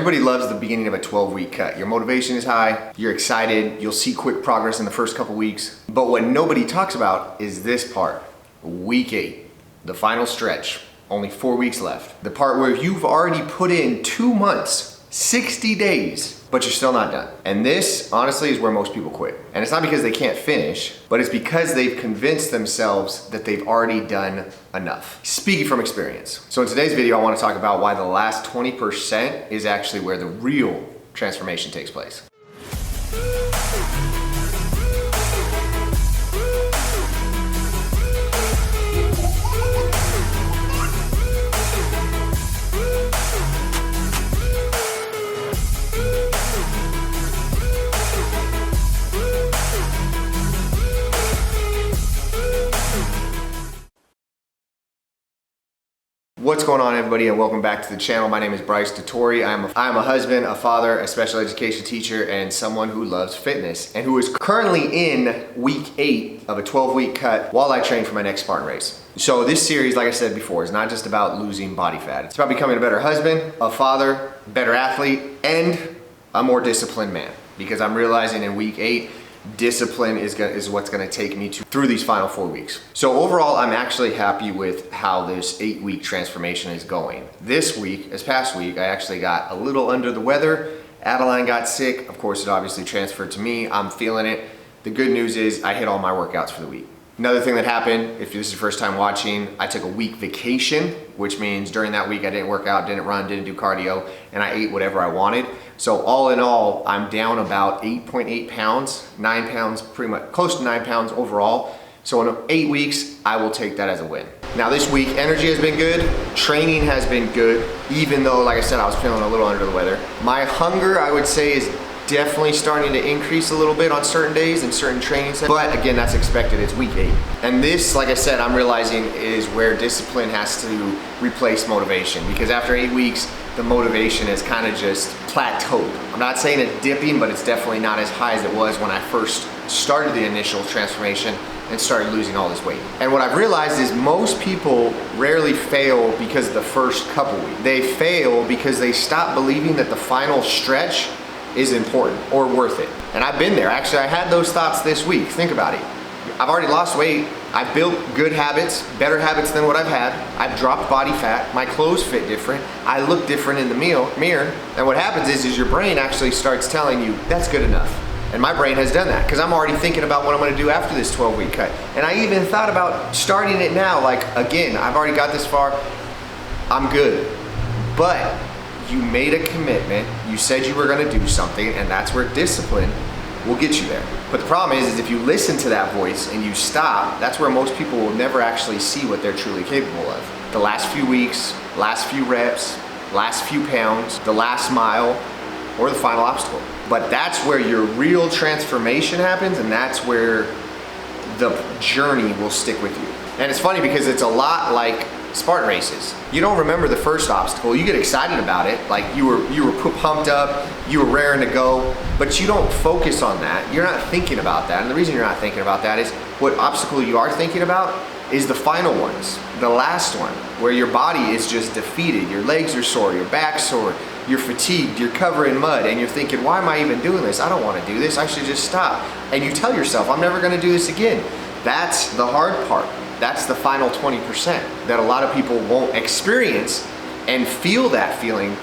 Everybody loves the beginning of a 12-week cut. Your motivation is high, you're excited, you'll see quick progress in the first couple weeks. But what nobody talks about is this part, week 8, the final stretch, only 4 weeks left. The part where you've already put in 2 months, 60 days, but you're still not done. And this, honestly, is where most people quit. And it's not because they can't finish, but it's because they've convinced themselves that they've already done enough. Speaking from experience. So in today's video, I want to talk about why the last 20% is actually where the real transformation takes place. What's going on, everybody, and welcome back to the channel. My name is Bryce Dettorre. I'm a husband, a father, a special education teacher, and someone who loves fitness and who is currently in week 8 of a 12-week cut while I train for my next Spartan race. So this series, like I said before, is not just about losing body fat. It's about becoming a better husband, a father, better athlete, and a more disciplined man. Because I'm realizing in week 8, discipline is what's going to take me through these final 4 weeks. So overall, I'm actually happy with how this 8-week transformation is going. This past week, I actually got a little under the weather. Adeline got sick. Of course, it obviously transferred to me. I'm feeling it. The good news is I hit all my workouts for the week. Another thing that happened, if this is your first time watching, I took a week vacation, which means during that week I didn't work out, didn't run, didn't do cardio, and I ate whatever I wanted. So all in all, I'm down about 8.8 pounds, 9 pounds, pretty much close to 9 pounds overall. So in 8 weeks, I will take that as a win. Now this week, energy has been good, training has been good, even though, like I said, I was feeling a little under the weather. My hunger, I would say, is definitely starting to increase a little bit on certain days and certain training sets. But again, that's expected, it's week 8. And this, like I said, I'm realizing is where discipline has to replace motivation, because after 8 weeks, the motivation is kind of just plateaued. I'm not saying it's dipping, but it's definitely not as high as it was when I first started the initial transformation and started losing all this weight. And what I've realized is most people rarely fail because of the first couple weeks. They fail because they stop believing that the final stretch is important or worth it. And I've been there. Actually, I had those thoughts this week. Think about it. I've already lost weight. I've built good habits, better habits than what I've had. I've dropped body fat. My clothes fit different. I look different in the mirror. And what happens is your brain actually starts telling you that's good enough. And my brain has done that because I'm already thinking about what I'm going to do after this 12-week cut. And I even thought about starting it now. Like, again, I've already got this far. I'm good. But you made a commitment, you said you were gonna do something, and that's where discipline will get you there. But the problem is if you listen to that voice and you stop, that's where most people will never actually see what they're truly capable of. The last few weeks, last few reps, last few pounds, the last mile, or the final obstacle. But that's where your real transformation happens, and that's where the journey will stick with you. And it's funny because it's a lot like Spartan races. You don't remember the first obstacle. You get excited about it, like you were pumped up, you were raring to go, but you don't focus on that. You're not thinking about that. And the reason you're not thinking about that is what obstacle you are thinking about is the final ones, the last one, where your body is just defeated. Your legs are sore, your back's sore, you're fatigued, you're covered in mud, and you're thinking, why am I even doing this? I don't want to do this. I should just stop. And you tell yourself, I'm never going to do this again. That's the hard part. That's the final 20% that a lot of people won't experience and feel that feeling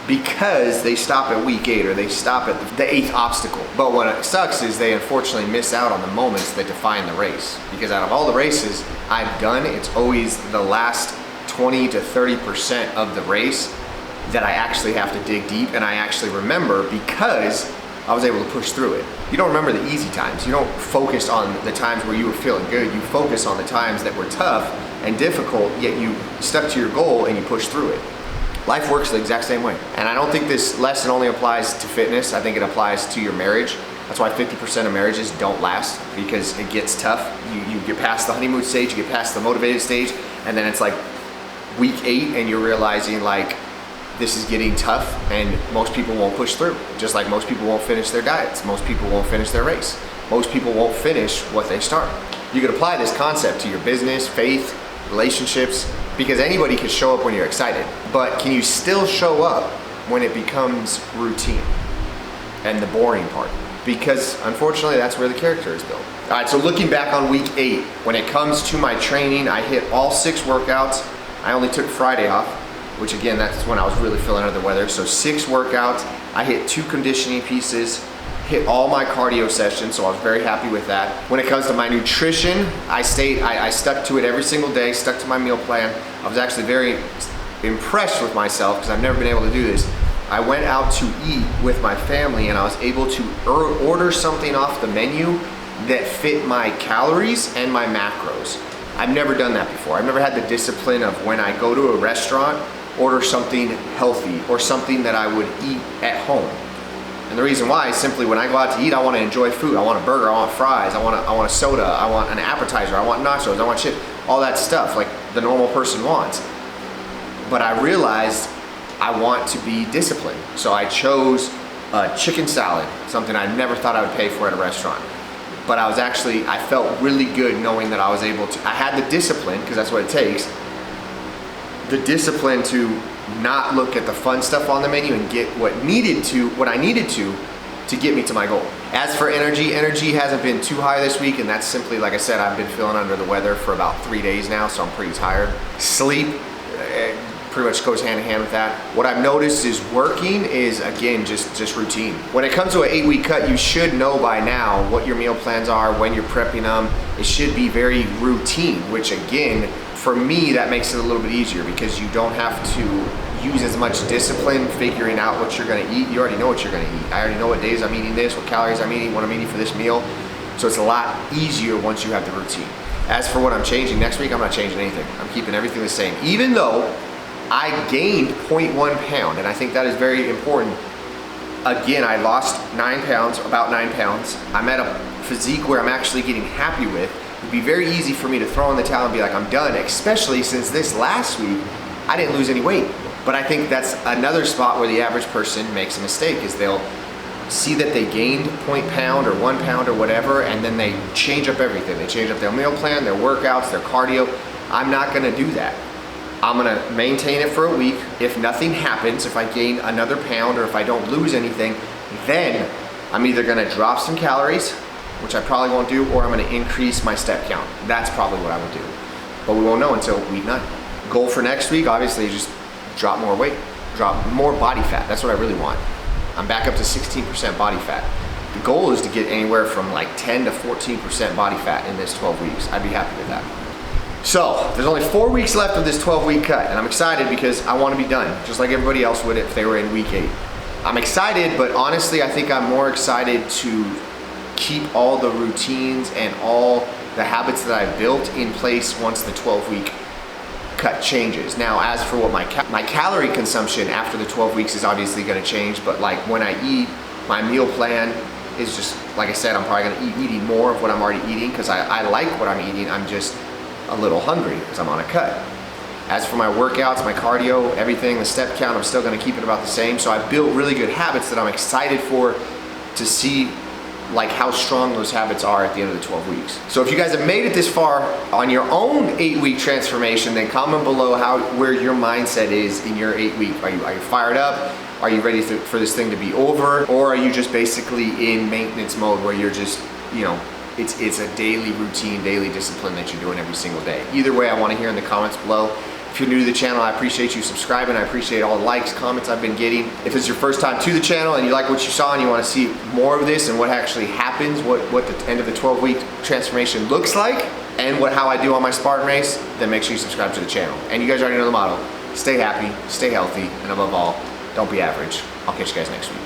because they stop at week 8 or they stop at the 8th obstacle. But what it sucks is they unfortunately miss out on the moments that define the race. Because out of all the races I've done, it's always the last 20 to 30% of the race that I actually have to dig deep and I actually remember because I was able to push through it. You don't remember the easy times. You don't focus on the times where you were feeling good. You focus on the times that were tough and difficult, yet you stuck to your goal and you pushed through it. Life works the exact same way. And I don't think this lesson only applies to fitness. I think it applies to your marriage. That's why 50% of marriages don't last, because it gets tough. You get past the honeymoon stage, you get past the motivated stage, and then it's like week 8 and you're realizing like, this is getting tough and most people won't push through. Just like most people won't finish their diets. Most people won't finish their race. Most people won't finish what they start. You could apply this concept to your business, faith, relationships, because anybody can show up when you're excited. But can you still show up when it becomes routine and the boring part, because unfortunately that's where the character is built. All right, so looking back on week 8, when it comes to my training, I hit all 6 workouts. I only took Friday off, which again, that's when I was really feeling under the weather. So 6 workouts, I hit 2 conditioning pieces, hit all my cardio sessions, so I was very happy with that. When it comes to my nutrition, I stuck to it every single day, stuck to my meal plan. I was actually very impressed with myself because I've never been able to do this. I went out to eat with my family and I was able to order something off the menu that fit my calories and my macros. I've never done that before. I've never had the discipline of when I go to a restaurant, order something healthy or something that I would eat at home. And the reason why is simply when I go out to eat, I want to enjoy food. I want a burger, I want fries, I want a soda, I want an appetizer, I want nachos, I want chips, all that stuff like the normal person wants. But I realized I want to be disciplined. So I chose a chicken salad, something I never thought I would pay for at a restaurant. But I felt really good knowing that I was able to, I had the discipline, because that's what it takes, the discipline to not look at the fun stuff on the menu and get what I needed to get me to my goal. As for energy hasn't been too high this week, and that's simply, like I said, I've been feeling under the weather for about 3 days now, so I'm pretty tired. Sleep pretty much goes hand in hand with that. What I've noticed is working is, again, just routine. When it comes to an 8-week cut, you should know by now what your meal plans are, when you're prepping them. It should be very routine, which again, for me, that makes it a little bit easier because you don't have to use as much discipline figuring out what you're gonna eat. You already know what you're gonna eat. I already know what days I'm eating this, what calories I'm eating, what I'm eating for this meal. So it's a lot easier once you have the routine. As for what I'm changing next week, I'm not changing anything. I'm keeping everything the same, even though I gained 0.1 pound, and I think that is very important. Again, I lost 9 pounds, about 9 pounds. I'm at a physique where I'm actually getting happy with. It'd be very easy for me to throw in the towel and be like, I'm done, especially since this last week, I didn't lose any weight. But I think that's another spot where the average person makes a mistake, is they'll see that they gained 0.1 pound or 1 pound or whatever, and then they change up everything. They change up their meal plan, their workouts, their cardio. I'm not gonna do that. I'm gonna maintain it for a week. If nothing happens, if I gain another pound or if I don't lose anything, then I'm either gonna drop some calories, which I probably won't do, or I'm gonna increase my step count. That's probably what I would do. But we won't know until week 9. Goal for next week, obviously, just drop more weight, drop more body fat. That's what I really want. I'm back up to 16% body fat. The goal is to get anywhere from like 10 to 14% body fat in this 12 weeks. I'd be happy with that. So there's only 4 weeks left of this 12-week cut, and I'm excited because I want to be done, just like everybody else would if they were in week 8. I'm excited, but honestly, I think I'm more excited to keep all the routines and all the habits that I've built in place once the 12-week cut changes. Now, as for what my calorie consumption after the 12 weeks is obviously going to change, but like when I eat, my meal plan is just, like I said, I'm probably going to be eating more of what I'm already eating because I like what I'm eating. I'm just a little hungry because I'm on a cut. As for my workouts, my cardio, everything, the step count, I'm still going to keep it about the same. So I've built really good habits that I'm excited for to see like how strong those habits are at the end of the 12 weeks. So if you guys have made it this far on your own 8-week transformation, then comment below where your mindset is in your 8-week. Are you fired up? Are you ready for this thing to be over? Or are you just basically in maintenance mode where you're just, you know, it's a daily routine, daily discipline that you're doing every single day? Either way, I want to hear in the comments below. If you're new to the channel, I appreciate you subscribing. I appreciate all the likes, comments I've been getting. If it's your first time to the channel and you like what you saw and you want to see more of this and what actually happens, what the end of the 12-week transformation looks like, and how I do on my Spartan Race, then make sure you subscribe to the channel. And you guys already know the motto. Stay happy, stay healthy, and above all, don't be average. I'll catch you guys next week.